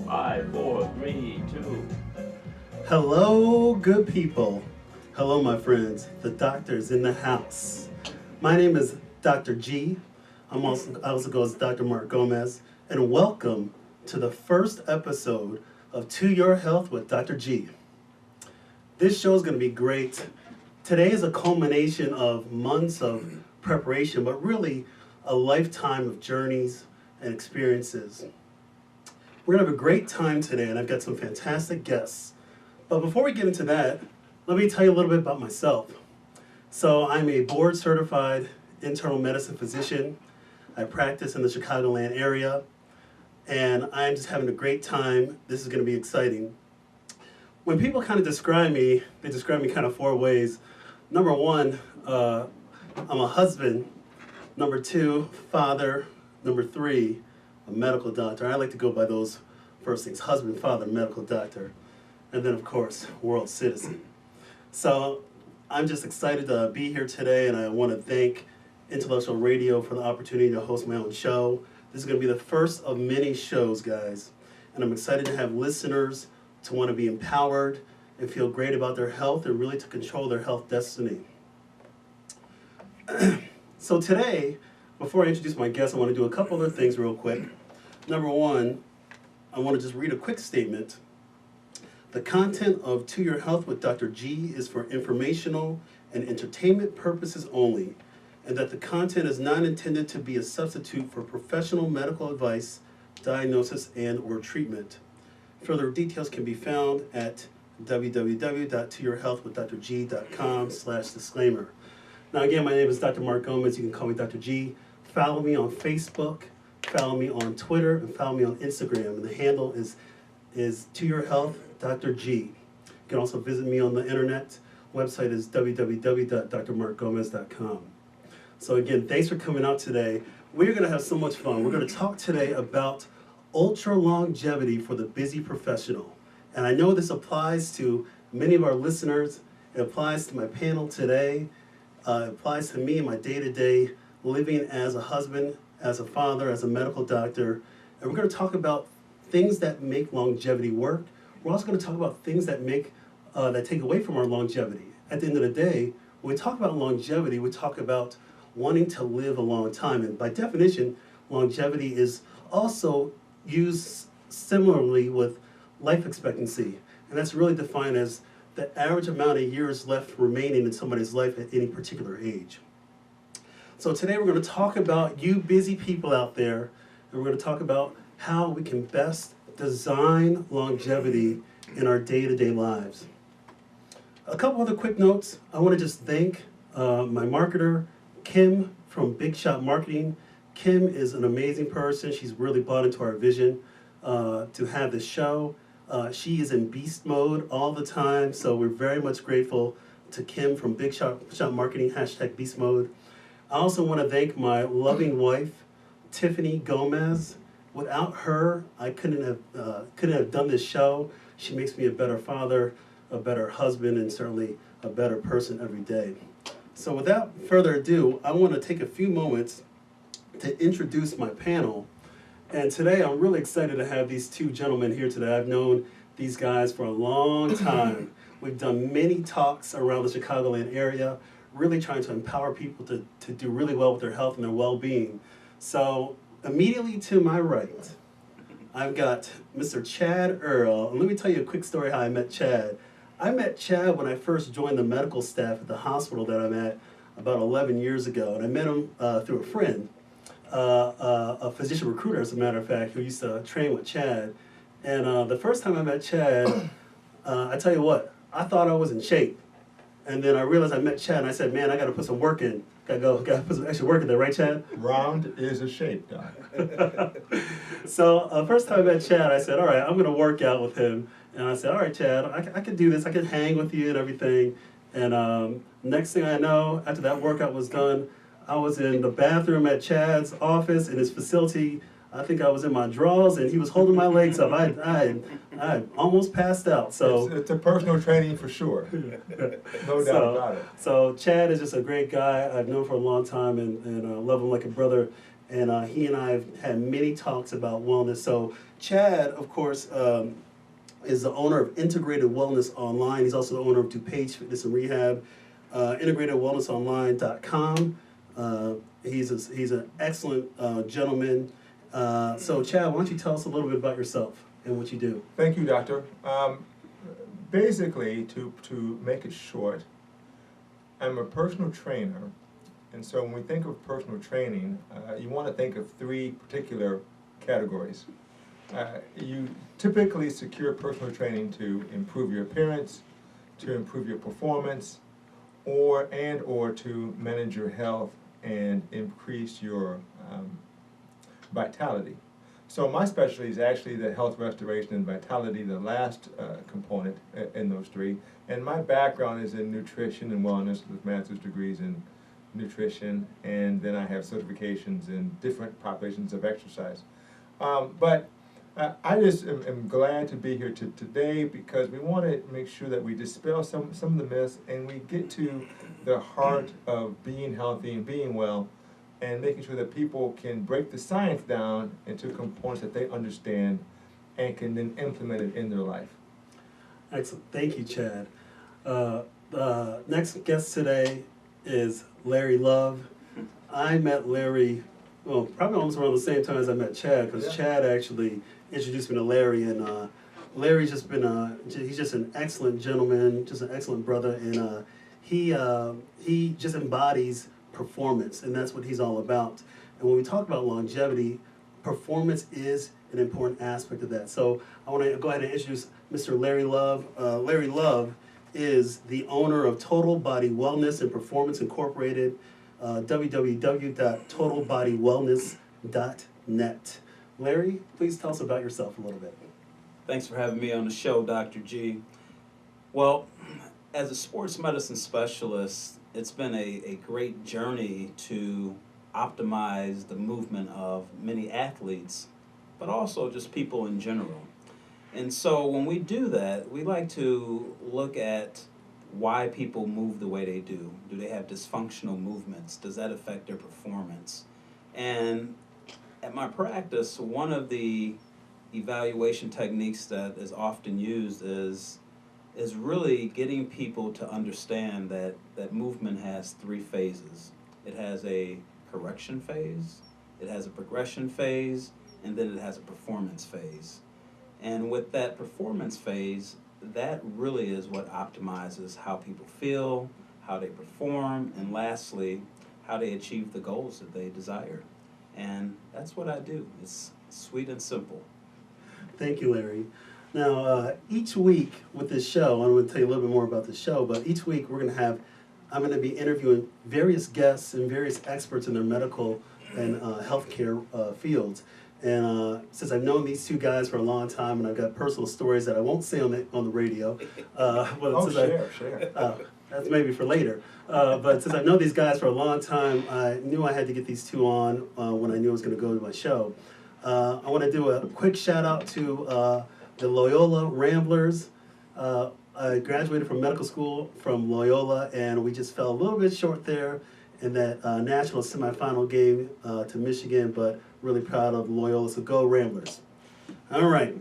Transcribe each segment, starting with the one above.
5, 4, 3, 2. Hello, good people. Hello, my friends. The doctor's in the house. My name is Dr. G. I also go as Dr. Mark Gomez, and welcome to the first episode of To Your Health with Dr. G. This show is going to be great. Today is a culmination of months of preparation, but really a lifetime of journeys and experiences. We're going to have a great time today, and I've got some fantastic guests. But before we get into that, let me tell you a little bit about myself. So I'm a board-certified internal medicine physician. I practice in the Chicagoland area, and I'm just having a great time. This is going to be exciting. When people kind of describe me, they describe me kind of four ways. Number one, I'm a husband. Number two, father. Number three, a medical doctor. I like to go by those first things: husband, father, medical doctor. And then, of course, world citizen. So I'm just excited to be here today, and I want to thank Intellectual Radio for the opportunity to host my own show. This is going to be the first of many shows, guys. And I'm excited to have listeners to want to be empowered and feel great about their health and really to control their health destiny. So today, before I introduce my guests, I want to do a couple other things real quick. Number one, I want to just read a quick statement. The content of To Your Health with Dr. G is for informational and entertainment purposes only, and that the content is not intended to be a substitute for professional medical advice, diagnosis, and/or treatment. Further details can be found at www.toyourhealthwithdrg.com/disclaimer. Now again, my name is Dr. Mark Gomez. You can call me Dr. G. Follow me on Facebook, follow me on Twitter, and follow me on Instagram. And the handle is To Your Health Dr. G. You can also visit me on the internet. Website is www.drmarkgomez.com. So again, thanks for coming out today. We're going to have so much fun. We're going to talk today about ultra longevity for the busy professional. And I know this applies to many of our listeners. It applies to my panel today. It applies to me in my day-to-day living as a husband, as a father, as a medical doctor. And we're going to talk about things that make longevity work. We're also going to talk about things that that take away from our longevity. At the end of the day, when we talk about longevity, we talk about wanting to live a long time. And by definition, longevity is also used similarly with life expectancy. And that's really defined as the average amount of years left remaining in somebody's life at any particular age. So today we're going to talk about you busy people out there, and we're going to talk about how we can best design longevity in our day-to-day lives. A couple other quick notes. I want to just thank my marketer, Kim from Big Shot Marketing. Kim is an amazing person. She's really bought into our vision to have this show. She is in beast mode all the time, so we're very much grateful to Kim from Big Shot Marketing, #beast mode. I also want to thank my loving wife, Tiffany Gomez. Without her, I couldn't have done this show. She makes me a better father, a better husband, and certainly a better person every day. So without further ado, I want to take a few moments to introduce my panel. And today I'm really excited to have these two gentlemen here today. I've known these guys for a long time. We've done many talks around the Chicagoland area, really trying to empower people to do really well with their health and their well-being. So immediately to my right, I've got Mr. Chad Earl. And let me tell you a quick story how I met Chad. I met Chad when I first joined the medical staff at the hospital that I'm at about 11 years ago. And I met him through a friend, a physician recruiter, as a matter of fact, who used to train with Chad. And the first time I met Chad, I tell you what, I thought I was in shape. And then I realized I met Chad, and I said, man, I got to put some work in. Got to put some extra work in there, right, Chad? Round is a shape, Doc. So first time I met Chad, I said, all right, I'm going to work out with him. And I said, all right, Chad, I can do this. I can hang with you and everything. And next thing I know, after that workout was done, I was in the bathroom at Chad's office in his facility. I think I was in my drawers, and he was holding my legs up. I almost passed out. So it's a personal training for sure. No doubt about it. So Chad is just a great guy. I've known for a long time, and love him like a brother. and he and I have had many talks about wellness. So Chad, of course, is the owner of Integrated Wellness Online. He's also the owner of DuPage Fitness and Rehab, integratedwellnessonline.com. He's an excellent gentleman. So Chad, why don't you tell us a little bit about yourself and what you do? Thank you, Doctor. Basically, to make it short, I'm a personal trainer, and so when we think of personal training, you want to think of three particular categories. You typically secure personal training to improve your appearance, to improve your performance, or to manage your health and increase your vitality. So my specialty is actually the health restoration and vitality, the last component in those three. And my background is in nutrition and wellness with master's degrees in nutrition, and then I have certifications in different populations of exercise. But I just am glad to be here today because we want to make sure that we dispel some of the myths and we get to the heart of being healthy and being well, and making sure that people can break the science down into components that they understand and can then implement it in their life. Excellent. Thank you, Chad. The next guest today is Larry Love. I met Larry, well, probably almost around the same time as I met Chad, because Chad actually introduced me to Larry, and Larry's just been, he's just an excellent gentleman, just an excellent brother, and he just embodies performance, and that's what he's all about. And when we talk about longevity, performance is an important aspect of that. So I want to go ahead and introduce Mr. Larry Love. Larry Love is the owner of Total Body Wellness and Performance Incorporated, www.totalbodywellness.net. Larry, please tell us about yourself a little bit. Thanks for having me on the show, Dr. G. Well, as a sports medicine specialist, it's been a great journey to optimize the movement of many athletes, but also just people in general. And so when we do that, we like to look at why people move the way they do. Do they have dysfunctional movements? Does that affect their performance? And at my practice, one of the evaluation techniques that is often used is really getting people to understand that movement has three phases. It has a correction phase, it has a progression phase, and then it has a performance phase. And with that performance phase, that really is what optimizes how people feel, how they perform, and lastly, how they achieve the goals that they desire. And that's what I do. It's sweet and simple. Thank you, Larry. Now, each week with this show, I'm going to tell you a little bit more about the show, but each week I'm going to be interviewing various guests and various experts in their medical and healthcare fields. And since I've known these two guys for a long time, and I've got personal stories that I won't say on the radio. Share. That's maybe for later. But since I've known these guys for a long time, I knew I had to get these two on when I knew I was going to go to my show. I want to do a quick shout out to the Loyola Ramblers. I graduated from medical school from Loyola, and we just fell a little bit short there in that national semifinal game to Michigan, but really proud of Loyola, so go Ramblers. All right,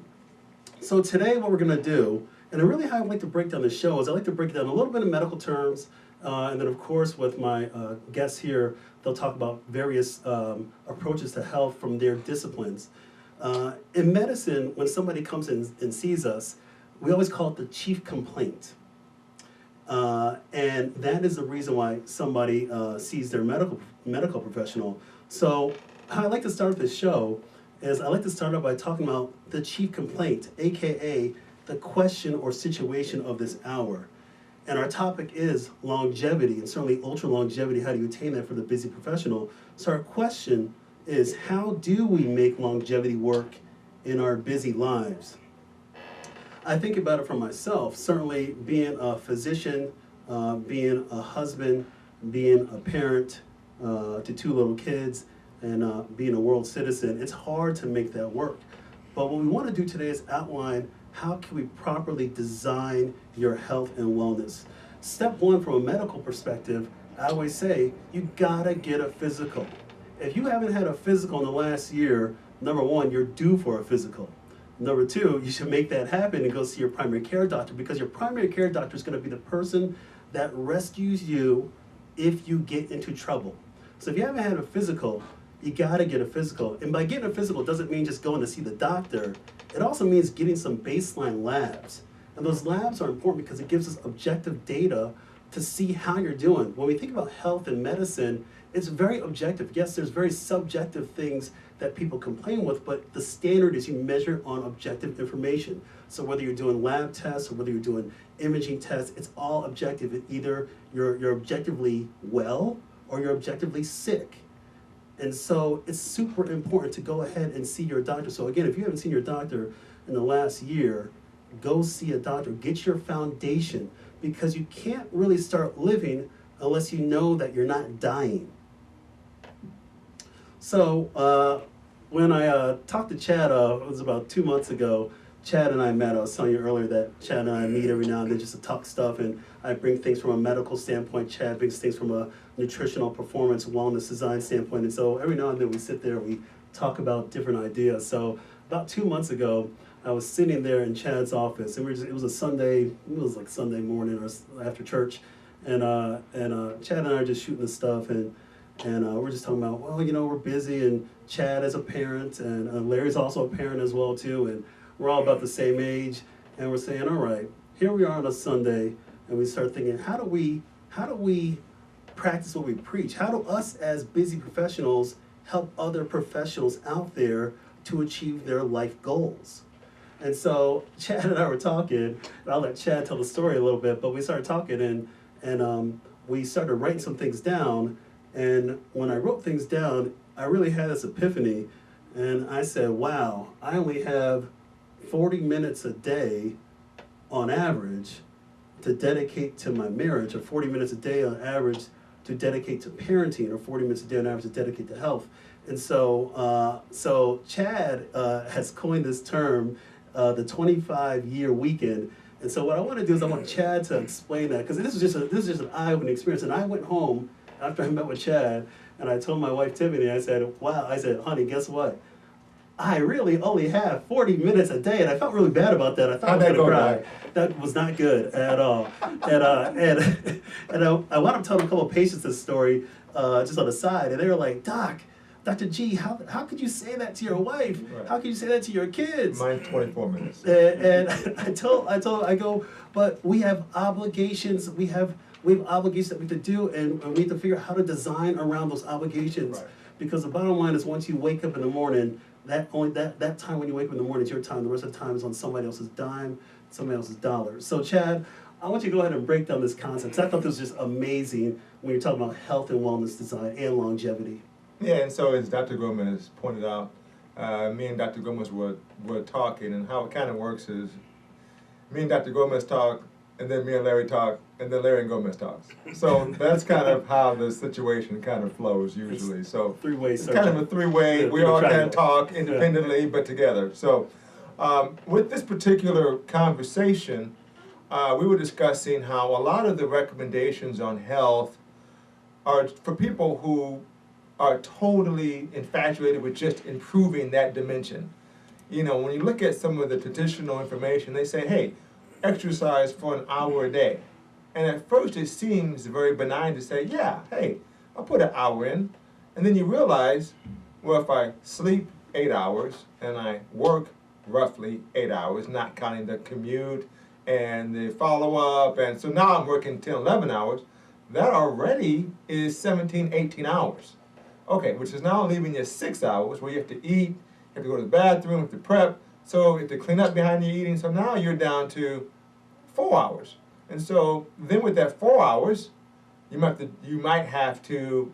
so today what we're gonna do, and really how I like to break down the show is I like to break it down a little bit in medical terms, and then of course with my guests here, they'll talk about various approaches to health from their disciplines. In medicine, when somebody comes in and sees us, we always call it the chief complaint. And that is the reason why somebody sees their medical professional. So how I like to start this show is I like to start out by talking about the chief complaint, AKA the question or situation of this hour. And our topic is longevity, and certainly ultra longevity. How do you attain that for the busy professional? So our question is, how do we make longevity work in our busy lives? I think about it for myself, certainly being a physician, being a husband, being a parent to two little kids, and being a world citizen. It's hard to make that work. But what we want to do today is outline how can we properly design your health and wellness. Step one, from a medical perspective, I always say you gotta get a physical. if you haven't had a physical in the last year, number one, you're due for a physical. Number two, you should make that happen and go see your primary care doctor, because your primary care doctor is going to be the person that rescues you if you get into trouble. So if you haven't had a physical, you got to get a physical. And by getting a physical doesn't mean just going to see the doctor. It also means getting some baseline labs. And those labs are important because it gives us objective data to see how you're doing. When we think about health and medicine, it's very objective. Yes, there's very subjective things that people complain with, but the standard is you measure on objective information. So whether you're doing lab tests or whether you're doing imaging tests, it's all objective. Either you're objectively well or you're objectively sick. And so it's super important to go ahead and see your doctor. So again, if you haven't seen your doctor in the last year, go see a doctor. Get your foundation, because you can't really start living unless you know that you're not dying. So when I talked to Chad, it was about 2 months ago, Chad and I met. I was telling you earlier that Chad and I meet every now and then just to talk stuff, and I bring things from a medical standpoint. Chad brings things from a nutritional performance, wellness design standpoint. And so every now and then we sit there, we talk about different ideas. So about 2 months ago, I was sitting there in Chad's office, and it was a Sunday, it was like Sunday morning or after church, and Chad and I are just shooting the stuff, and we're just talking about, well, you know, we're busy, and Chad is a parent, and Larry's also a parent as well too, and we're all about the same age, and we're saying, all right, here we are on a Sunday, and we start thinking, how do we practice what we preach? How do us as busy professionals help other professionals out there to achieve their life goals? And so Chad and I were talking, and I'll let Chad tell the story a little bit, but we started talking, and we started writing some things down. And when I wrote things down, I really had this epiphany, and I said, wow, I only have 40 minutes a day on average to dedicate to my marriage, or 40 minutes a day on average to dedicate to parenting, or 40 minutes a day on average to dedicate to health. And so Chad has coined this term, the 25-year weekend. And so what I want to do is I want Chad to explain that, because this is just an eye-opening experience. And I went home after I met with Chad, and I told my wife Tiffany, I said, wow, I said, honey, guess what? I really only have 40 minutes a day, and I felt really bad about that. I thought I was going to cry. Right? That was not good at all. And I wound up telling a couple of patients this story just on the side, and they were like, Dr. G, how could you say that to your wife? Right. How could you say that to your kids? Mine's 24 minutes. And I go, but we have obligations. We have obligations that we have to do, and we have to figure out how to design around those obligations. Right. Because the bottom line is, once you wake up in the morning, that time when you wake up in the morning is your time. The rest of the time is on somebody else's dime, somebody else's dollar. So Chad, I want you to go ahead and break down this concept, because I thought this was just amazing when you're talking about health and wellness design and longevity. Yeah, and so as Dr. Gomez pointed out, me and Dr. Gomez were talking, and how it kind of works is me and Dr. Gomez talk, and then me and Larry talk, and then Larry and Gomez talks. So that's kind of how the situation kind of flows usually. So Three-way it's kind of a three-way. Yeah, We all kind triangle. of talk independently, but together. So with this particular conversation, we were discussing how a lot of the recommendations on health are for people who are totally infatuated with just improving that dimension. You know, when you look at some of the traditional information, they say, hey, exercise for an hour a day. And at first it seems very benign to say, yeah, hey, I'll put an hour in. And then you realize, well, if I sleep 8 hours and I work roughly 8 hours, not counting the commute and the follow-up, and so now I'm working 10, 11 hours, that already is 17, 18 hours. Okay, which is now leaving you 6 hours where you have to eat, you have to go to the bathroom, you have to prep, so you have to clean up behind your eating, so now you're down to 4 hours. And so then with that 4 hours, you might have to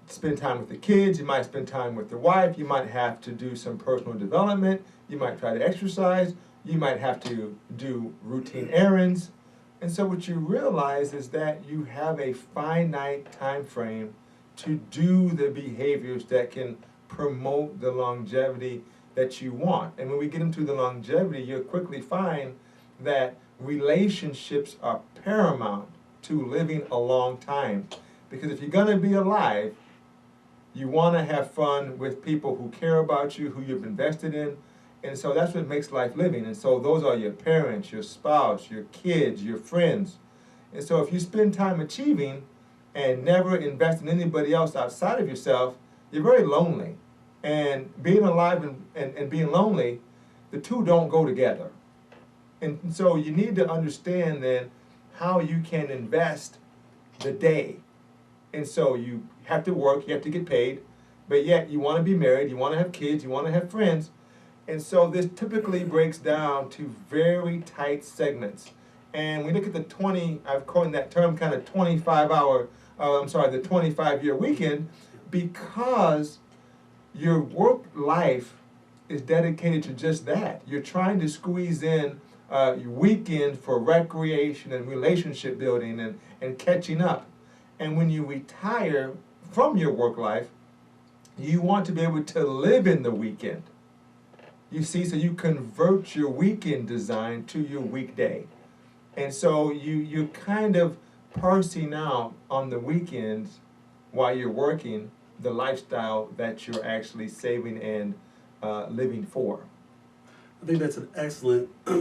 spend time with the kids, you might spend time with the wife, you might have to do some personal development, you might try to exercise, you might have to do routine errands. And so what you realize is that you have a finite time frame to do the behaviors that can promote the longevity that you want. And when we get into the longevity, you'll quickly find that relationships are paramount to living a long time. Because if you're gonna be alive, you wanna have fun with people who care about you, who you've invested in. And so that's what makes life living. And so those are your parents, your spouse, your kids, your friends. And so if you spend time achieving and never invest in anybody else outside of yourself, you're very lonely. And being alive and being lonely, the two don't go together. And so you need to understand then how you can invest the day. And so you have to work, you have to get paid, but yet you want to be married, you want to have kids, you want to have friends. And so this typically breaks down to very tight segments. And we look at I've coined that term kind of 25-hour, the 25-year weekend, because your work life is dedicated to just that. You're trying to squeeze in your weekend for recreation and relationship building and catching up. And when you retire from your work life, you want to be able to live in the weekend. You see, so you convert your weekend design to your weekday. And so you're kind of parsing out on the weekends while you're working the lifestyle that you're actually saving and living for. I think that's an excellent, I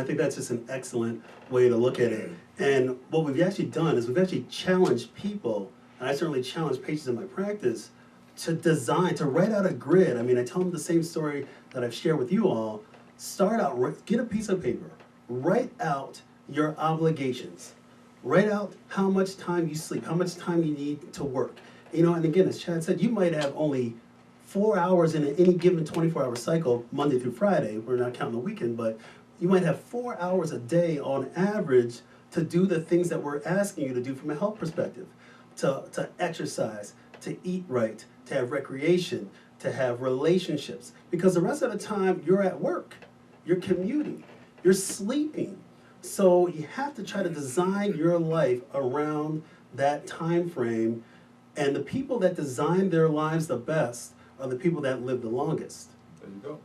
think that's just an excellent way to look at it. And what we've actually done is we've actually challenged people, and I certainly challenge patients in my practice, to design, to write out a grid. I mean, I tell them the same story that I've shared with you all. Start out, get a piece of paper, write out your obligations, write out how much time you sleep, how much time you need to work. You know, and again, as Chad said, you might have only 4 hours in any given 24-hour cycle, Monday through Friday. We're not counting the weekend, but you might have 4 hours a day on average to do the things that we're asking you to do from a health perspective, to exercise, to eat right, to have recreation, to have relationships. Because the rest of the time you're at work, you're commuting, you're sleeping. So you have to try to design your life around that time frame. And the people that design their lives the best are the people that live the longest. There you go.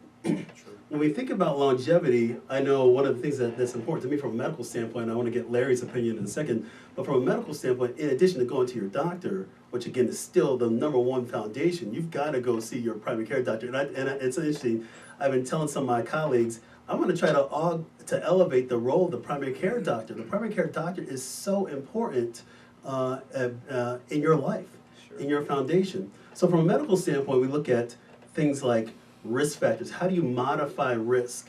When we think about longevity, I know one of the things that's important to me from a medical standpoint, I want to get Larry's opinion in a second, but from a medical standpoint, in addition to going to your doctor, which again is still the #1 foundation, you've got to go see your primary care doctor. And it's interesting, I've been telling some of my colleagues, I'm going to try to elevate the role of the primary care doctor. The primary care doctor is so important in your life, in your foundation. So from a medical standpoint, we look at things like risk factors. How do you modify risk?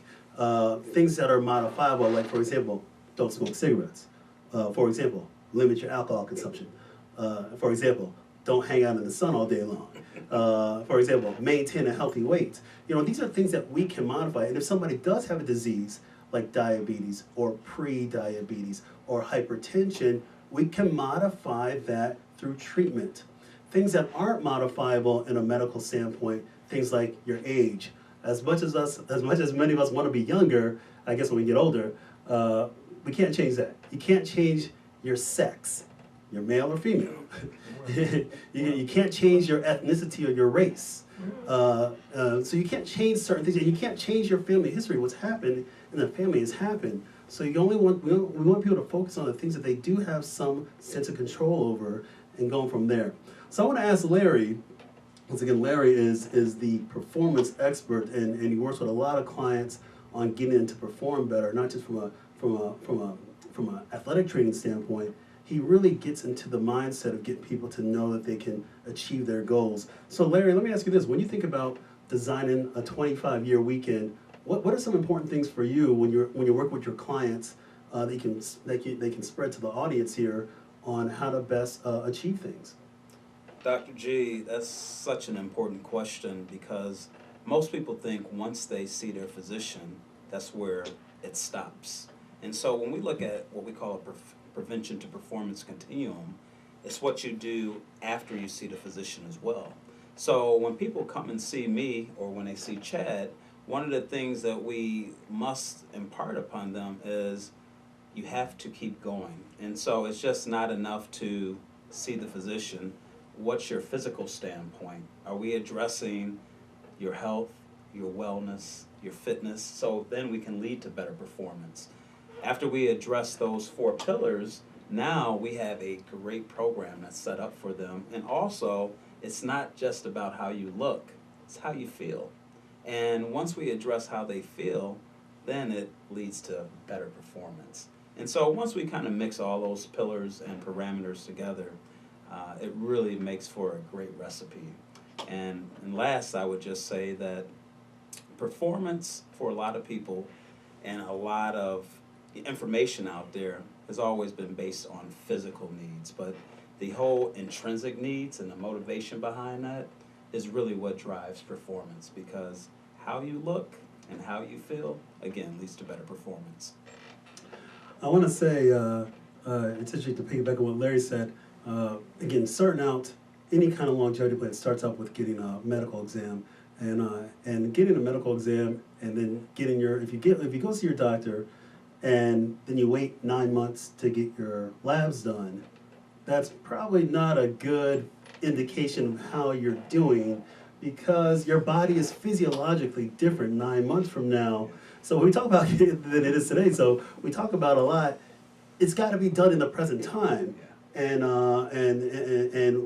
Things that are modifiable, like for example, don't smoke cigarettes. For example, limit your alcohol consumption. For example, don't hang out in the sun all day long. For example, maintain a healthy weight. You know, these are things that we can modify. And if somebody does have a disease like diabetes or pre-diabetes or hypertension, we can modify that through treatment. Things that aren't modifiable in a medical standpoint, things like your age. As much as many of us want to be younger, I guess when we get older, we can't change that. You can't change your sex, you're male or female. You can't change your ethnicity or your race. So you can't change certain things, and you can't change your family history. What's happened in the family has happened. So we want people to focus on the things that they do have some sense of control over, and going from there. So I want to ask Larry. Once again, Larry is the performance expert, and he works with a lot of clients on getting them to perform better, not just from an athletic training standpoint. He really gets into the mindset of getting people to know that they can achieve their goals. So Larry, let me ask you this. When you think about designing a 25-year weekend, what are some important things for you when you work with your clients that they can spread to the audience here on how to best achieve things? Dr. G, that's such an important question, because most people think once they see their physician, that's where it stops. And so when we look at what we call a prevention to performance continuum, it's what you do after you see the physician as well. So when people come and see me, or when they see Chad, one of the things that we must impart upon them is you have to keep going. And so it's just not enough to see the physician. What's your physical standpoint? Are we addressing your health, your wellness, your fitness? So then we can lead to better performance. After we address those 4 pillars, Now we have a great program that's set up for them. And also, it's not just about how you look, it's how you feel. And once we address how they feel, then it leads to better performance. And so once we kind of mix all those pillars and parameters together, it really makes for a great recipe. And last, I would just say that performance for a lot of people and a lot of information out there has always been based on physical needs, but the whole intrinsic needs and the motivation behind that is really what drives performance, because how you look and how you feel, again, leads to better performance. I want to say, it's interesting to piggyback on what Larry said. Again, starting out, any kind of longevity plan starts out with getting a medical exam, and getting a medical exam, and then getting your if you go see your doctor, and then you wait 9 months to get your labs done. That's probably not a good indication of how you're doing, because your body is physiologically different 9 months from now. So when we talk about it than it is today. So we talk about a lot. It's got to be done in the present time. And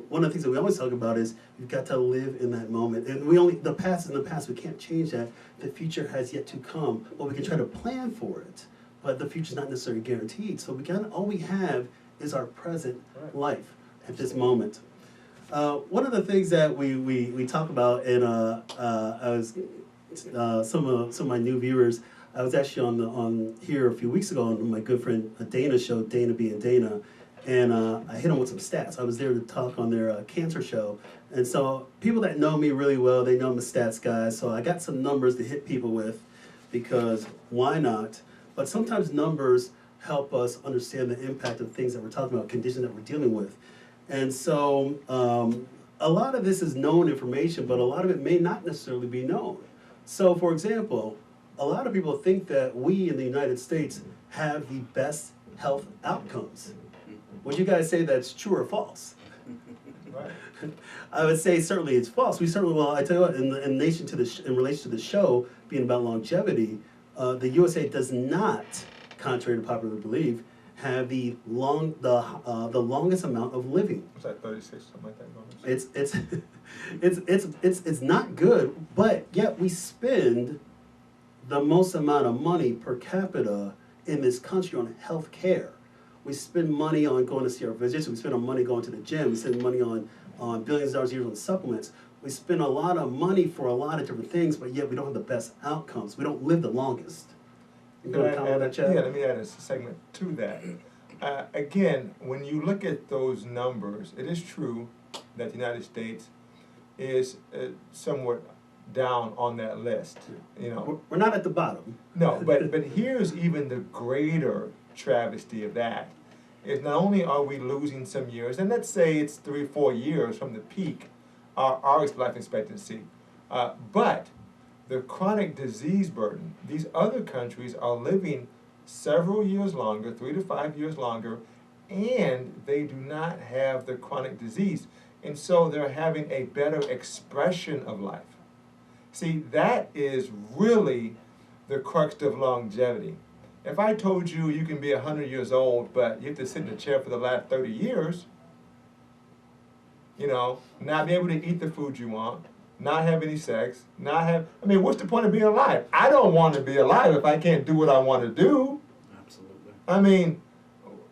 one of the things that we always talk about is you've got to live in that moment. And the past is in the past. We can't change that. The future has yet to come. Well, we can try to plan for it, but the future's not necessarily guaranteed. So all we have is our present life at this moment. One of the things that we talk about, and I was some of my new viewers, I was actually on here a few weeks ago on my good friend Dana's show, Dana being Dana, and I hit them with some stats. I was there to talk on their cancer show, and so people that know me really well, they know I'm a stats guy, so I got some numbers to hit people with, because why not? But sometimes numbers help us understand the impact of things that we're talking about, conditions that we're dealing with. And so a lot of this is known information, but a lot of it may not necessarily be known. So for example, a lot of people think that we in the United States have the best health outcomes. Would you guys say that's true or false? Right. I would say certainly it's false. I tell you what, in relation to the show being about longevity, the USA does not, contrary to popular belief, have the longest amount of living. Was that 36, something like that? It's not good, but yet we spend the most amount of money per capita in this country on health care. We spend money on going to see our physician. We spend our money going to the gym. We spend money on billions of dollars a year on supplements. We spend a lot of money for a lot of different things, but yet we don't have the best outcomes. We don't live the longest. You want to comment on that, Chad? Yeah, let me add a segment to that. Again, when you look at those numbers, it is true that the United States is somewhat down on that list. You know, we're not at the bottom. No, but here's even the greater travesty of that. Is not only are we losing some years, and let's say it's 3 or 4 years from the peak, our life expectancy, but the chronic disease burden. These other countries are living several years longer, 3 to 5 years longer, and they do not have the chronic disease. And so they're having a better expression of life. See, that is really the crux of longevity. If I told you you can be 100 years old, but you have to sit in a chair for the last 30 years, you know, not be able to eat the food you want, not have any sex, what's the point of being alive? I don't want to be alive if I can't do what I want to do. Absolutely. I mean,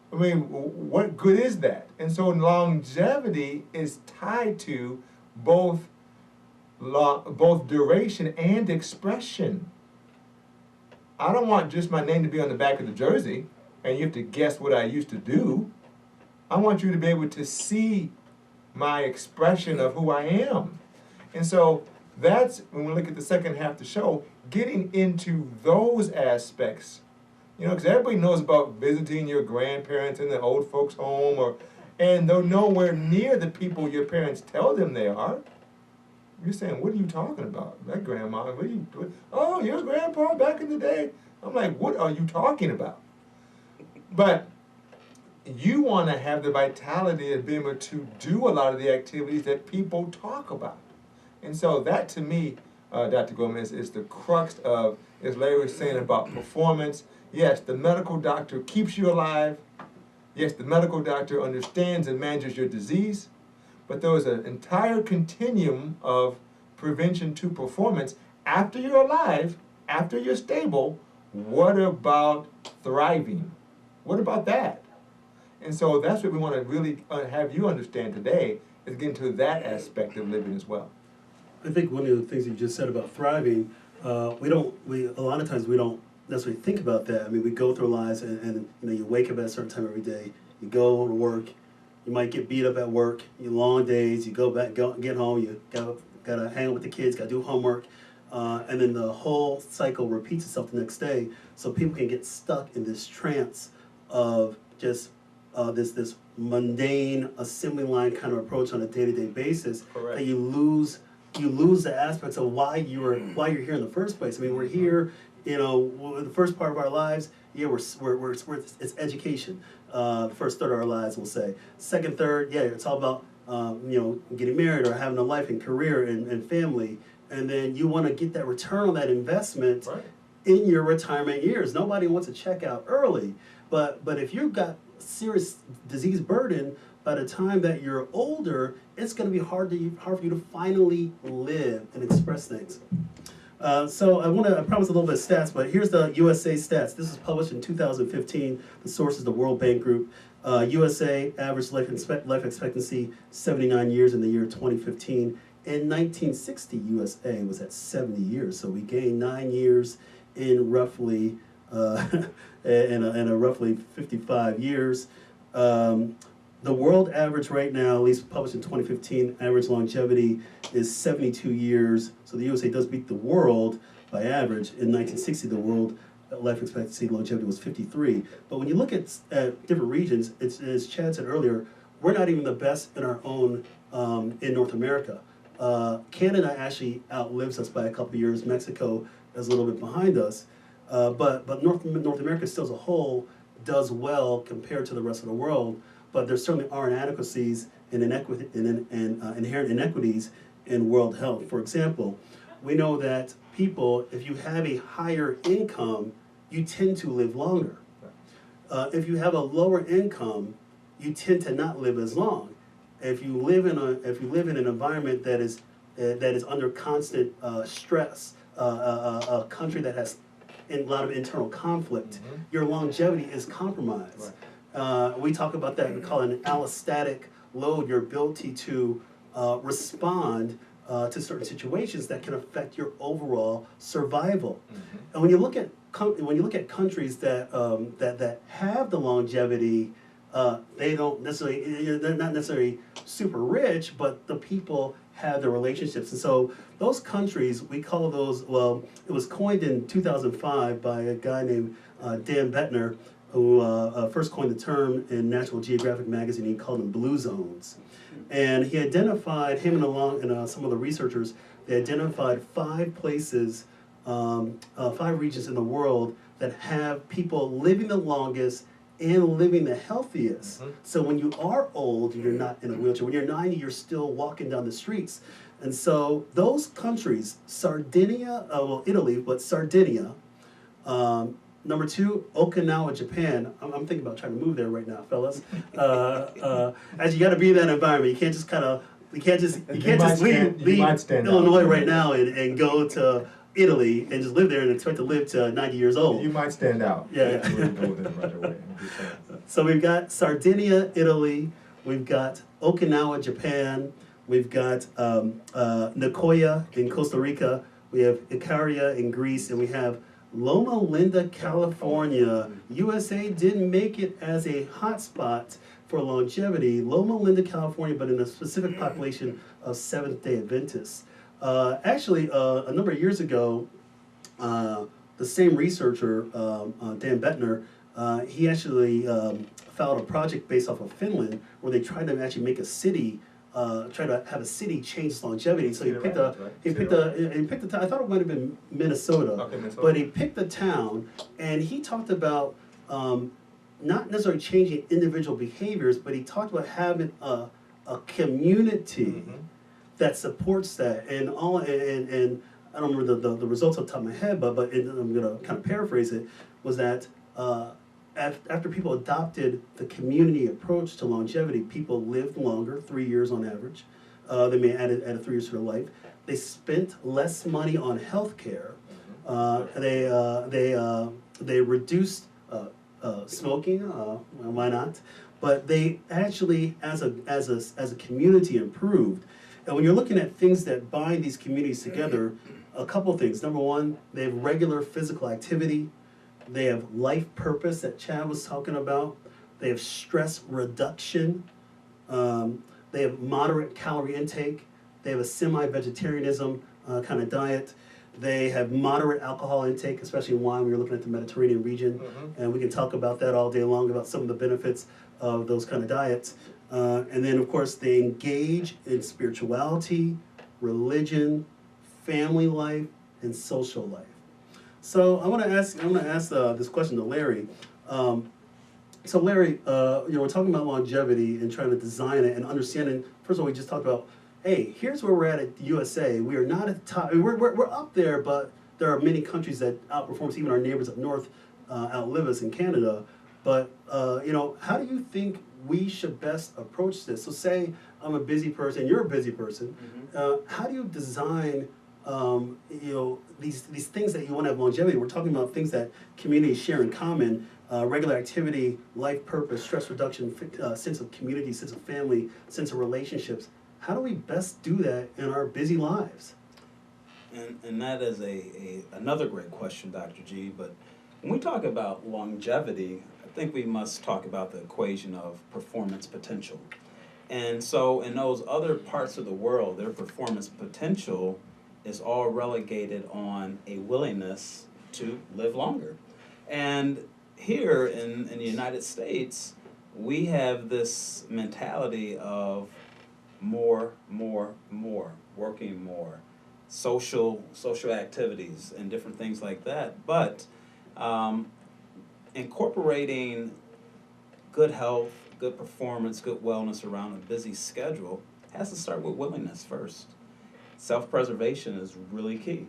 what good is that? And so longevity is tied to both duration and expression. I don't want just my name to be on the back of the jersey and you have to guess what I used to do. I want you to be able to see my expression of who I am. And so that's, when we look at the second half of the show, getting into those aspects. You know, because everybody knows about visiting your grandparents in the old folks' home, and they're nowhere near the people your parents tell them they are. You're saying, what are you talking about? That grandma, what are you doing? Oh, your grandpa back in the day. I'm like, what are you talking about? But you want to have the vitality of being able to do a lot of the activities that people talk about. And so that, to me, Dr. Gomez, is the crux of, as Larry was saying about performance. Yes, the medical doctor keeps you alive. Yes, the medical doctor understands and manages your disease, but there is an entire continuum of prevention to performance. After you're alive, after you're stable, what about thriving? What about that? And so that's what we want to really have you understand today, is get into that aspect of living as well. I think one of the things you just said about thriving, a lot of times we don't necessarily think about that. I mean, we go through lives and you wake up at a certain time every day, you go to work, you might get beat up at work, you long days, you get home, you gotta hang out with the kids, gotta do homework, and then the whole cycle repeats itself the next day. So people can get stuck in this trance of just this mundane assembly line kind of approach on a day-to-day basis. Correct. That you lose the aspects of why you're here in the first place. I mean, we're here, the first part of our lives, it's education. The first third of our lives, we'll say. Second third, it's all about getting married or having a life and career and family. And then you want to get that return on that investment in your retirement years. Nobody wants to check out early, but if you've got serious disease burden, by the time that you're older, it's going to be hard for you to finally live and express things. So I promised a little bit of stats, but here's the USA stats. This is published in 2015. The source is the World Bank Group. USA average life expectancy 79 years in the year 2015. In 1960, USA was at 70 years, so we gained 9 years in roughly in a roughly 55 years. The world average right now, at least published in 2015, average longevity is 72 years. So the USA does beat the world by average. In 1960, the world life expectancy longevity was 53. But when you look at different regions, as Chad said earlier, we're not even the best in our own in North America. Canada actually outlives us by a couple of years. Mexico is a little bit behind us. But North America still as a whole does well compared to the rest of the world. But there certainly are inadequacies and inherent inequities in world health. For example, we know that people, if you have a higher income, you tend to live longer. If you have a lower income, you tend to not live as long. If you live in an environment that is under constant stress, a country that has a lot of internal conflict, your longevity is compromised. Right. We talk about that, we call it an allostatic load, your ability to respond to certain situations that can affect your overall survival. And when you look at countries that that have the longevity, they're not necessarily super rich, but the people have the relationships. And so those countries, we call those, well, it was coined in 2005 by a guy named Dan Bettner, who first coined the term in National Geographic magazine. He called them blue zones. And he identified, him and some of the researchers, they identified 5 places, 5 regions in the world that have people living the longest and living the healthiest. So when you are old, you're not in a wheelchair. When you're 90, you're still walking down the streets. And so those countries, Sardinia, Italy, but Sardinia, number 2, Okinawa, Japan. I'm thinking about trying to move there right now, fellas. As you got to be in that environment, you can't just leave Illinois right now and go to Italy and just live there and expect to live to 90 years old. You might stand out. Yeah. So we've got Sardinia, Italy. We've got Okinawa, Japan. We've got Nicoya in Costa Rica. We have Icaria in Greece, and we have Loma Linda, California. USA didn't make it as a hotspot for longevity. Loma Linda, California, but in a specific population of Seventh-day Adventists. Actually, a number of years ago, the same researcher, Dan Bettner, he actually filed a project based off of Finland where they tried to actually make a city, try to have a city change its longevity. So he picked a town. I thought it might have been Minnesota, but he picked a town, and he talked about not necessarily changing individual behaviors, but he talked about having a community that supports that, and I don't remember the results off the top of my head, but I'm going to kind of paraphrase it, was that after people adopted the community approach to longevity, people lived longer, 3 years on average. They may add 3 years to their life. They spent less money on health care. They reduced smoking. Why not? But they actually, as a community, improved. And when you're looking at things that bind these communities together, a couple of things. Number one, they have regular physical activity. They have life purpose that Chad was talking about. They have stress reduction. They have moderate calorie intake. They have a semi-vegetarianism kind of diet. They have moderate alcohol intake, especially wine. We were looking at the Mediterranean region, and we can talk about that all day long, about some of the benefits of those kind of diets. And then, of course, they engage in spirituality, religion, family life, and social life. So I want to ask this question to Larry. So Larry, we're talking about longevity and trying to design it and understanding. First of all, we just talked about, hey, here's where we're at the USA. We are not at the top. We're up there, but there are many countries that outperform us. Even our neighbors up north outlive us in Canada. But how do you think we should best approach this? So say I'm a busy person, you're a busy person. How do you design these things that you want to have longevity? We're talking about things that communities share in common: regular activity, life purpose, stress reduction, sense of community, sense of family, sense of relationships. How do we best do that in our busy lives? And that is another great question, Dr. G. But when we talk about longevity, I think we must talk about the equation of performance potential. And so in those other parts of the world, their performance potential is all relegated on a willingness to live longer. And here in the United States, we have this mentality of more, working more, social activities and different things like that. But incorporating good health, good performance, good wellness around a busy schedule has to start with willingness first. Self-preservation is really key.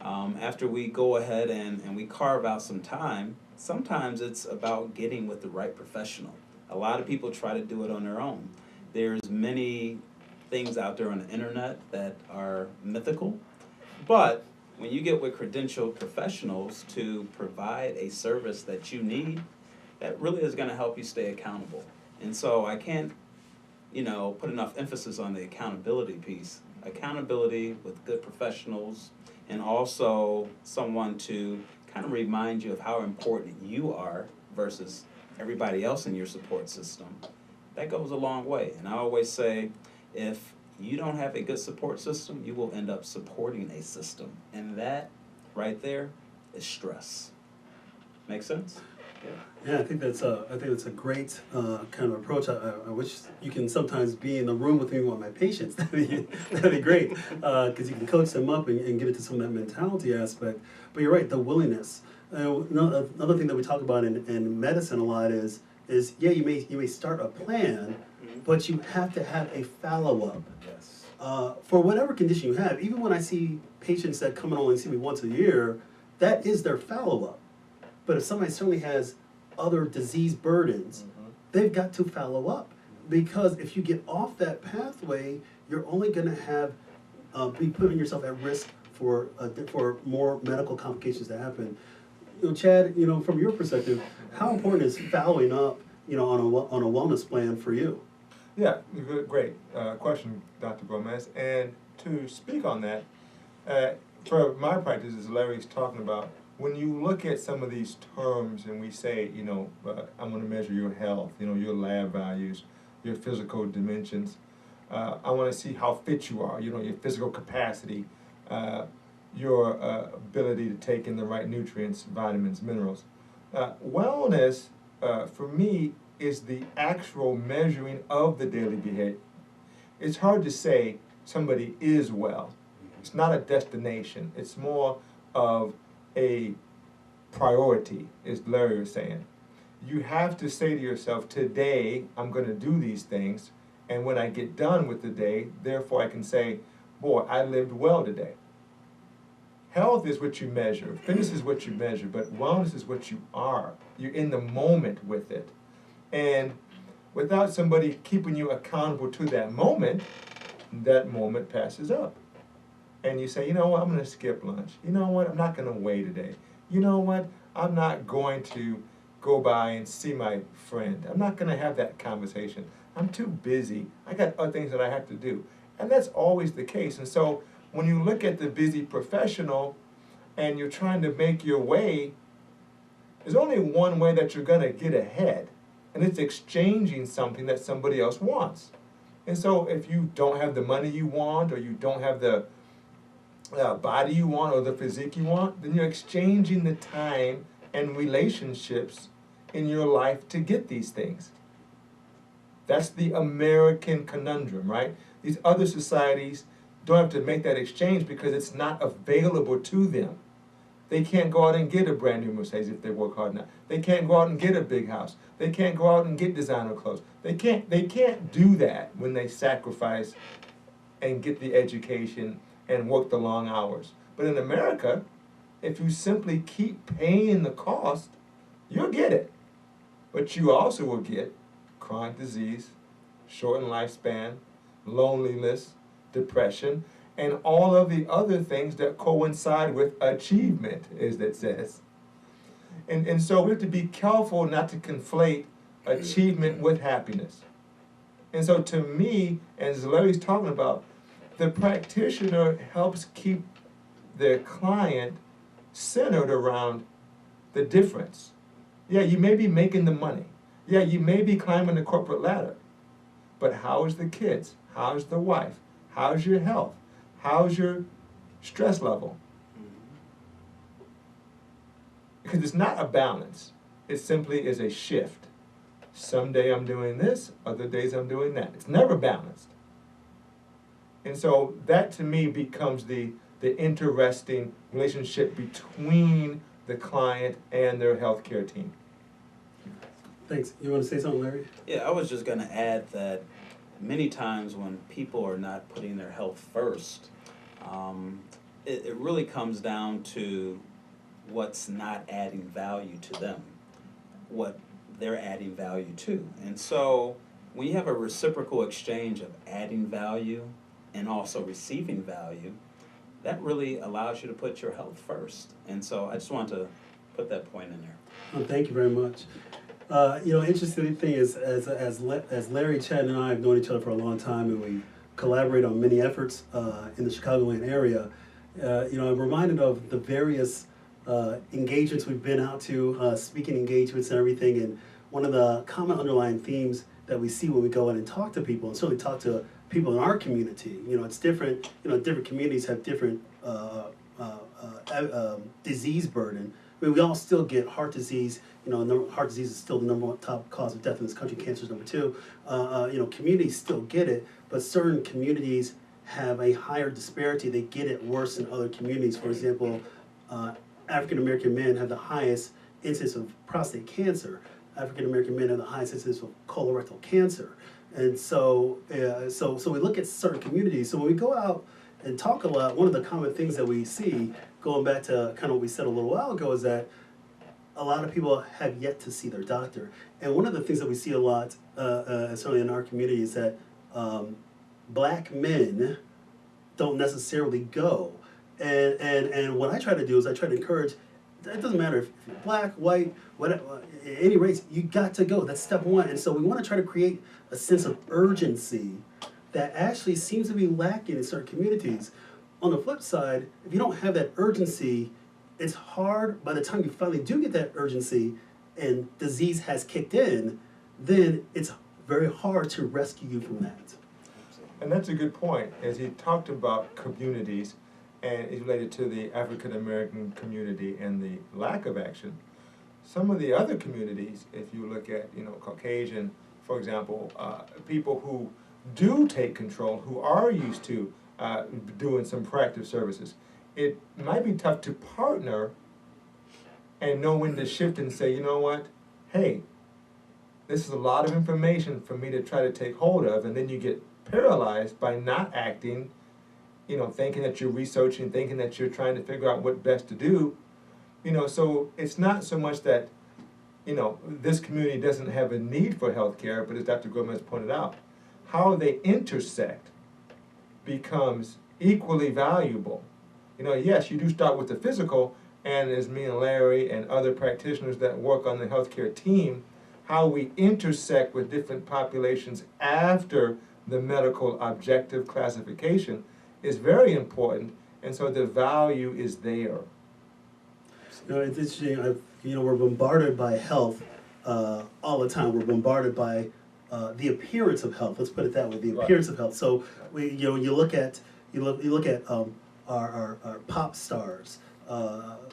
After we go ahead and we carve out some time, sometimes it's about getting with the right professional. A lot of people try to do it on their own. There's many things out there on the internet that are mythical, but when you get with credentialed professionals to provide a service that you need, that really is going to help you stay accountable. And so I can't, put enough emphasis on the accountability piece. Accountability with good professionals, and also someone to kind of remind you of how important you are versus everybody else in your support system. That goes a long way. And I always say, if you don't have a good support system, you will end up supporting a system. And that right there is stress. Make sense? Yeah, I think that's a great kind of approach. I wish you can sometimes be in the room with me with my patients. That'd be great, because you can coach them up and get into some of that mentality aspect. But you're right, the willingness. Another thing that we talk about in medicine a lot is you may start a plan, but you have to have a follow-up. Yes. For whatever condition you have. Even when I see patients that come in only see me once a year, that is their follow-up. But if somebody certainly has other disease burdens, they've got to follow up. Because if you get off that pathway, you're only going to have be putting yourself at risk for more medical complications to happen. Chad, from your perspective, how important is following up, on a wellness plan for you? Yeah, great question, Dr. Gomez. And to speak on that, for my practice, as Larry's talking about, when you look at some of these terms and we say, I'm going to measure your health, your lab values, your physical dimensions, I want to see how fit you are, your physical capacity, your ability to take in the right nutrients, vitamins, minerals. Wellness, for me, is the actual measuring of the daily behavior. It's hard to say somebody is well. It's not a destination. It's more of a priority, as Larry was saying. You have to say to yourself, today I'm going to do these things, and when I get done with the day, therefore I can say, boy, I lived well today. Health is what you measure. Fitness is what you measure, but wellness is what you are. You're in the moment with it. And without somebody keeping you accountable to that moment passes up. And you say, you know what, I'm going to skip lunch. You know what, I'm not going to weigh today. You know what, I'm not going to go by and see my friend. I'm not going to have that conversation. I'm too busy. I got other things that I have to do. And that's always the case. And so when you look at the busy professional and you're trying to make your way, there's only one way that you're going to get ahead, and it's exchanging something that somebody else wants. And so if you don't have the money you want, or you don't have the body you want, or the physique you want, then you're exchanging the time and relationships in your life to get these things. That's the American conundrum, right? These other societies don't have to make that exchange because it's not available to them. They can't go out and get a brand new Mercedes if they work hard enough. They can't go out and get a big house. They can't go out and get designer clothes. They can't do that when they sacrifice and get the education and work the long hours. But in America, if you simply keep paying the cost, you'll get it. But you also will get chronic disease, shortened lifespan, loneliness, depression, and all of the other things that coincide with achievement, as it says. And so we have to be careful not to conflate achievement with happiness. And so to me, as Larry's talking about, the practitioner helps keep their client centered around the difference. Yeah, you may be making the money. Yeah, you may be climbing the corporate ladder. But how is the kids? How's the wife? How's your health? How's your stress level? Because it's not a balance. It simply is a shift. Someday I'm doing this, other days I'm doing that. It's never balanced. And so that to me becomes the interesting relationship between the client and their healthcare team. Thanks. You want to say something, Larry? Yeah, I was just going to add that many times when people are not putting their health first, it really comes down to what's not adding value to them, what they're adding value to. And so when you have a reciprocal exchange of adding value and also receiving value, that really allows you to put your health first. And so I just want to put that point in there. Well, thank you very much. Interesting thing is, as Larry, Chad, and I have known each other for a long time, and we collaborate on many efforts in the Chicagoland area. I'm reminded of the various engagements we've been out to, speaking engagements and everything. And one of the common underlying themes that we see when we go in and talk to people, and certainly talk to people in our community, it's different. Different communities have different disease burden. I mean, we all still get heart disease. Heart disease is still the number one top cause of death in this country. Cancer is number two. Communities still get it, but certain communities have a higher disparity. They get it worse than other communities. For example, African American men have the highest incidence of prostate cancer. African American men have the highest incidence of colorectal cancer. And so we look at certain communities. So when we go out and talk a lot, one of the common things that we see, going back to kind of what we said a little while ago, is that a lot of people have yet to see their doctor. And one of the things that we see a lot, certainly in our community, is that black men don't necessarily go. And what I try to do is I try to encourage, it doesn't matter if you're black, white, whatever, any race, you got to go. That's step one. And so we want to try to create a sense of urgency that actually seems to be lacking in certain communities. On the flip side, if you don't have that urgency, it's hard by the time you finally do get that urgency and disease has kicked in, then it's very hard to rescue you from that. And that's a good point. As he talked about communities, and it's related to the African American community and the lack of action. Some of the other communities, if you look at, Caucasian, for example, people who do take control, who are used to doing some proactive services, it might be tough to partner and know when to shift and say, you know what, hey, this is a lot of information for me to try to take hold of, and then you get paralyzed by not acting, thinking that you're researching, thinking that you're trying to figure out what best to do. So it's not so much that, this community doesn't have a need for health care, but as Dr. Gomez pointed out, how they intersect becomes equally valuable. Yes, you do start with the physical, and as me and Larry and other practitioners that work on the healthcare team, how we intersect with different populations after the medical objective classification is very important, and so the value is there. It's interesting. We're bombarded by health all the time. We're bombarded by the appearance of health. Let's put it that way: the appearance of health. So you look at our pop stars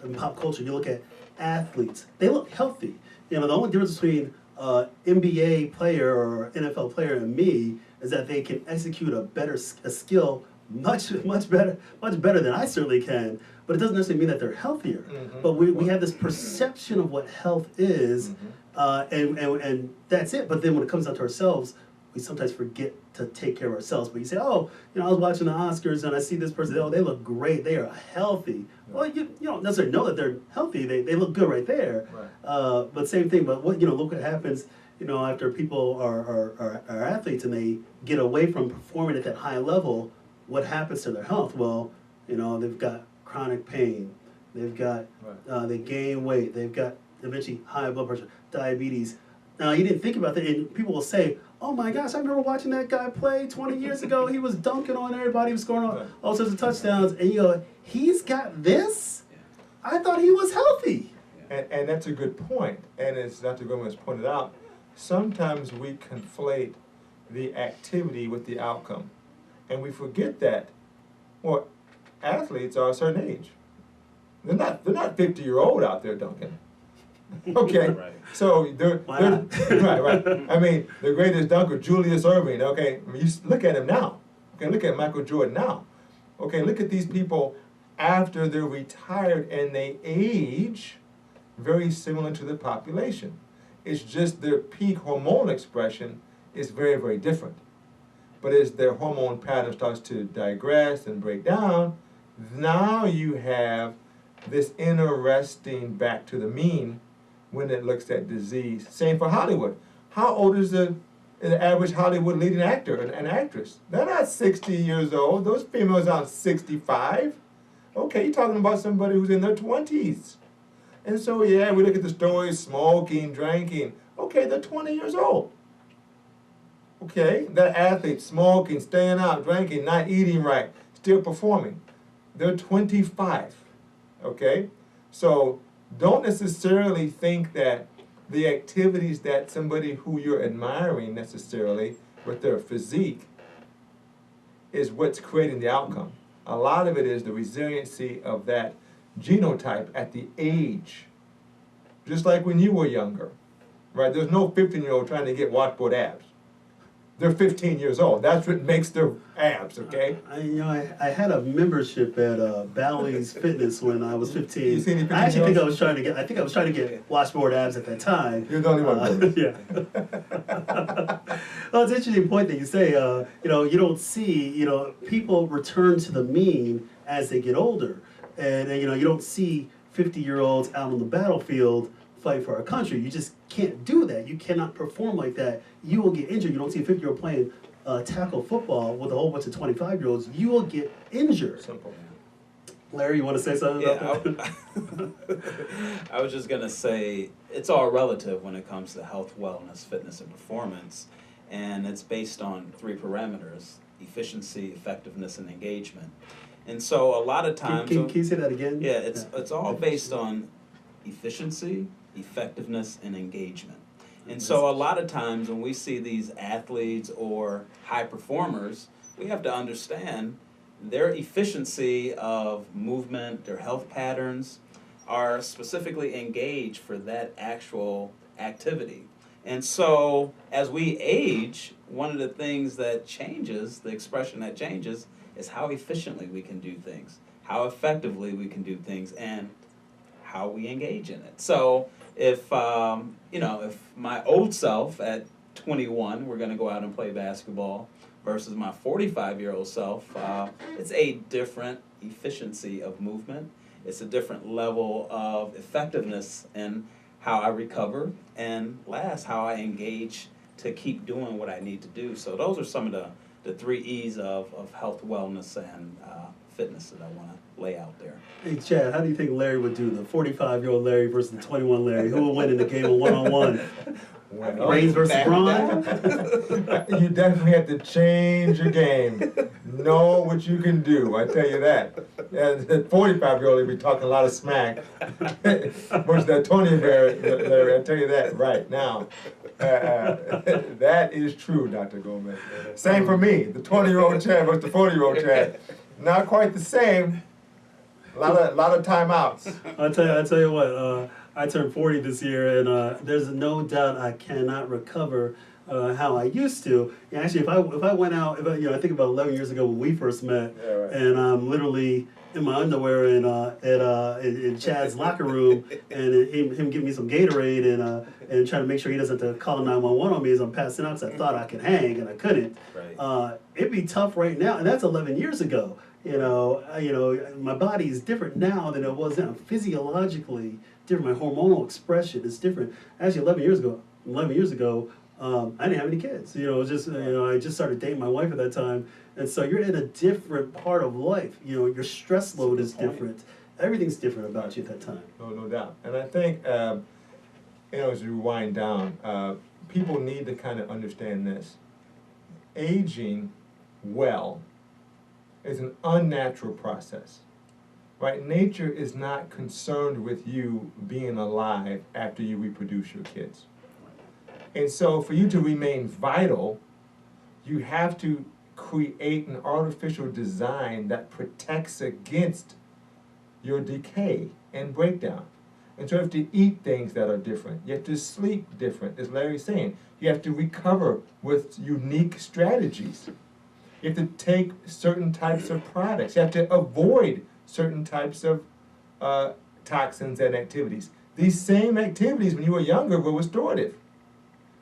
in pop culture. You look at athletes; they look healthy. The only difference between NBA player or NFL player and me is that they can execute a skill much better than I certainly can. But it doesn't necessarily mean that they're healthier. Mm-hmm. But we have this perception of what health is, and that's it. But then when it comes down to ourselves, we sometimes forget to take care of ourselves. But you say, oh, I was watching the Oscars and I see this person, oh, they look great, they are healthy. Well, you don't necessarily know that they're healthy, they look good right there. Right. But same thing, but look what happens, after people are athletes and they get away from performing at that high level, what happens to their health? Well, they've got chronic pain, they've got, they gain weight, they've got eventually high blood pressure, diabetes. Now, you didn't think about that, and people will say, oh my gosh, I remember watching that guy play 20 years ago. He was dunking on everybody, he was scoring all sorts of touchdowns, and you go, he's got this? I thought he was healthy. And that's a good point. And as Dr. Gomez pointed out, sometimes we conflate the activity with the outcome. And we forget that, well, athletes are a certain age. They're not 50-year-old out there dunking. Okay, Right. so they're right. I mean, the greatest dunker, Julius Erving. Okay, I mean, you look at him now. Okay, look at Michael Jordan now. Okay, look at these people after they're retired and they age very similar to the population. It's just their peak hormone expression is very, very different. But as their hormone pattern starts to digress and break down, now you have this interesting back to the mean when it looks at disease. Same for Hollywood. How old is the average Hollywood leading actor and actress? They're not 60 years old. Those females aren't 65. Okay, you're talking about somebody who's in their 20s. And so, yeah, we look at the stories, smoking, drinking. Okay, they're 20 years old. Okay, that athlete, smoking, staying out, drinking, not eating right, still performing. They're 25. Okay? So don't necessarily think that the activities that somebody who you're admiring necessarily with their physique is what's creating the outcome. A lot of it is the resiliency of that genotype at the age. Just like when you were younger, right? There's no 15-year-old trying to get washboard abs. They're 15 years old. That's what makes their abs, okay? I had a membership at Bally's Fitness when I was 15. You see any I actually think 15-year-olds? I think I was trying to get washboard abs at that time. You're the only one. Yeah. Well, it's an interesting point that you say. You don't see, people return to the mean as they get older, and you don't see 50-year-olds out on the battlefield fight for our country. You just can't do that. You cannot perform like that. You will get injured. You don't see a 50-year-old playing tackle football with a whole bunch of 25-year-olds. You will get injured. Simple. Larry, you want to say something about that? I was just going to say it's all relative when it comes to health, wellness, fitness, and performance. And it's based on 3 parameters: efficiency, effectiveness, and engagement. And so a lot of times... Can you say that again? Yeah, it's all based on efficiency, effectiveness, and engagement. And so a lot of times when we see these athletes or high performers, we have to understand their efficiency of movement, their health patterns are specifically engaged for that actual activity. And so as we age, one of the things that changes, the expression that changes, is how efficiently we can do things, how effectively we can do things, and how we engage in it. So if if my old self at 21 were going to go out and play basketball versus my 45-year-old self, it's a different efficiency of movement. It's a different level of effectiveness in how I recover, and last, how I engage to keep doing what I need to do. So those are some of the 3 E's of health, wellness, and fitness that I want to lay out there. Hey, Chad, how do you think Larry would do, the 45-year-old Larry versus the 21 Larry? Who will win in the game of one-on-one? Well, Brains versus brawn? you definitely have to change your game. Know what you can do, I tell you that. As a 45-year-old, he'll be talking a lot of smack. Versus that 20-Larry, I tell you that right now. That is true, Dr. Gomez. Same for me, the 20-year-old Chad versus the 40-year-old Chad. Not quite the same. A lot of timeouts. I'll tell you what, I turned 40 this year, and there's no doubt I cannot recover how I used to. And actually, if I went out, I think about 11 years ago when we first met, Yeah, right. and I'm literally in my underwear in Chad's locker room, and him giving me some Gatorade and trying to make sure he doesn't have to call 911 on me as I'm passing out, because I thought I could hang and I couldn't. Right. It'd be tough right now, and that's 11 years ago. My body is different now than it was then. Physiologically different. My hormonal expression is different. Actually, 11 years ago, I didn't have any kids. It was just, I just started dating my wife at that time. And so you're in a different part of life. Your stress load is different. Everything's different about you at that time. No doubt. And I think, as we wind down, people need to kind of understand this. Aging well is an unnatural process, right? Nature is not concerned with you being alive after you reproduce your kids. And so for you to remain vital, you have to create an artificial design that protects against your decay and breakdown. And so you have to eat things that are different. You have to sleep different, as Larry's saying. You have to recover with unique strategies. You have to take certain types of products. You have to avoid certain types of toxins and activities. These same activities when you were younger were restorative.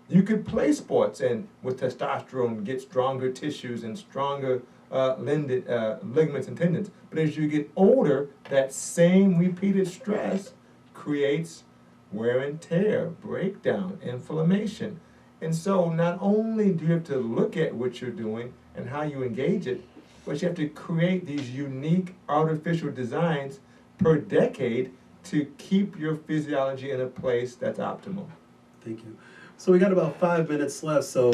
You could play sports and with testosterone get stronger tissues and stronger ligaments and tendons. But as you get older, that same repeated stress creates wear and tear, breakdown, inflammation. And so not only do you have to look at what you're doing and how you engage it, but you have to create these unique artificial designs per decade to keep your physiology in a place that's optimal. Thank you. So we got about 5 minutes left, so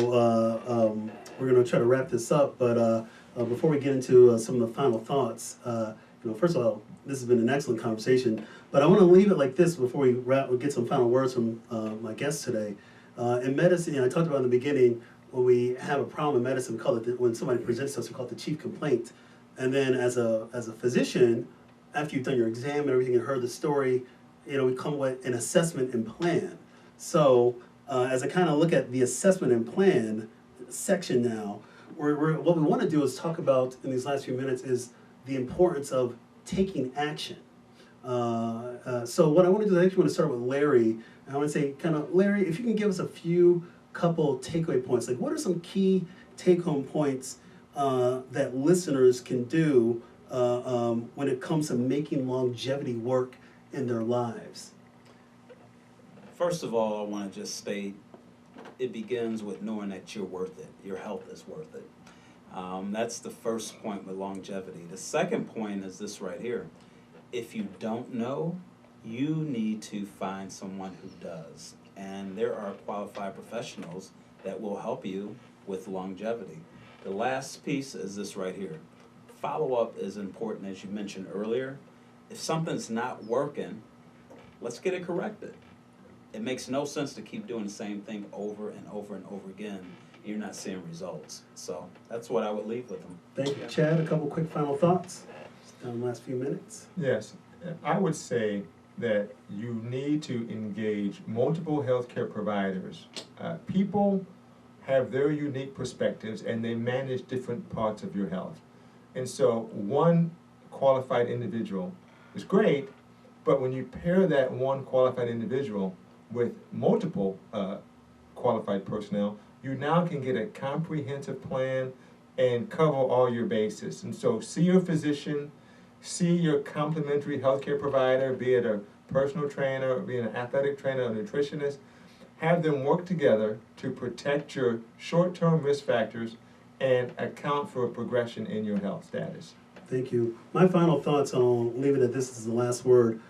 we're going to try to wrap this up. But before we get into some of the final thoughts, first of all, this has been an excellent conversation. But I want to leave it like this before we get some final words from my guests today. In medicine, I talked about in the beginning, when we have a problem in medicine, we call it when somebody presents us, we call it the chief complaint. And then as a physician, after you've done your exam and everything and heard the story, we come with an assessment and plan. So as I kind of look at the assessment and plan section now, what we want to do is talk about in these last few minutes is the importance of taking action. So what I want to do is I actually want to start with Larry. I want to say, Larry, if you can give us a couple takeaway points, like what are some key take-home points that listeners can do when it comes to making longevity work in their lives? First of all, I want to just state it begins with knowing that you're worth it. Your health is worth it. That's the first point with longevity. The second point is this right here. If you don't know, you need to find someone who does. And there are qualified professionals that will help you with longevity. The last piece is this right here. Follow-up is important, as you mentioned earlier. If something's not working, let's get it corrected. It makes no sense to keep doing the same thing over and over and over again. You're not seeing results. So that's what I would leave with them. Thank you. Chad, a couple quick final thoughts in the last few minutes. Yes, I would say that you need to engage multiple healthcare providers. People have their unique perspectives and they manage different parts of your health. And so one qualified individual is great, but when you pair that one qualified individual with multiple qualified personnel, you now can get a comprehensive plan and cover all your bases. And so see your physician, see your complementary healthcare provider, be it a personal trainer, be it an athletic trainer, a nutritionist. Have them work together to protect your short-term risk factors and account for a progression in your health status. Thank you. My final thoughts, and I'll leave it at this as the last word.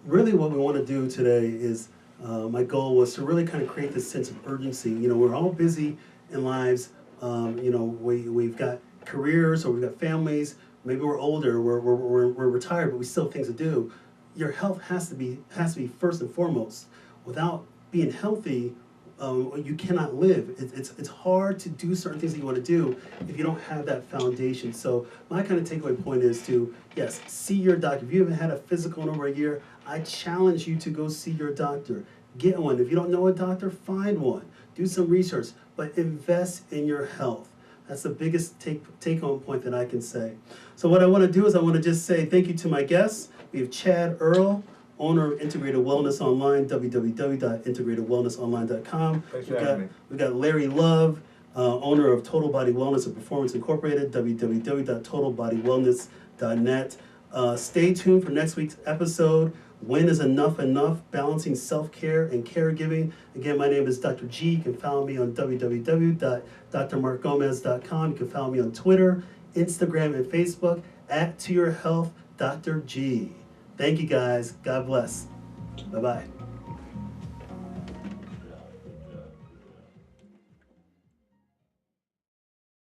Really what we want to do today is, my goal was to really kind of create this sense of urgency. You know, we're all busy in lives. You know, we've got careers or we've got families. Maybe we're older, we're retired, but we still have things to do. Your health has to be first and foremost. Without being healthy, you cannot live. It's hard to do certain things that you want to do if you don't have that foundation. So my kind of takeaway point is to, yes, see your doctor. If you haven't had a physical in over a year, I challenge you to go see your doctor. Get one. If you don't know a doctor, find one. Do some research, but invest in your health. That's the biggest take-home point that I can say. So what I want to do is I want to just say thank you to my guests. We have Chad Earl, owner of Integrated Wellness Online, www.integratedwellnessonline.com. Thanks for having me. We got Larry Love, owner of Total Body Wellness and Performance Incorporated, www.totalbodywellness.net. Stay tuned for next week's episode. When is enough enough? Balancing self-care and caregiving. Again, my name is Dr. G. You can follow me on www.drmarkgomez.com. You can follow me on Twitter, Instagram, and Facebook @ToYourHealth, Dr. G. Thank you, guys. God bless. Bye-bye.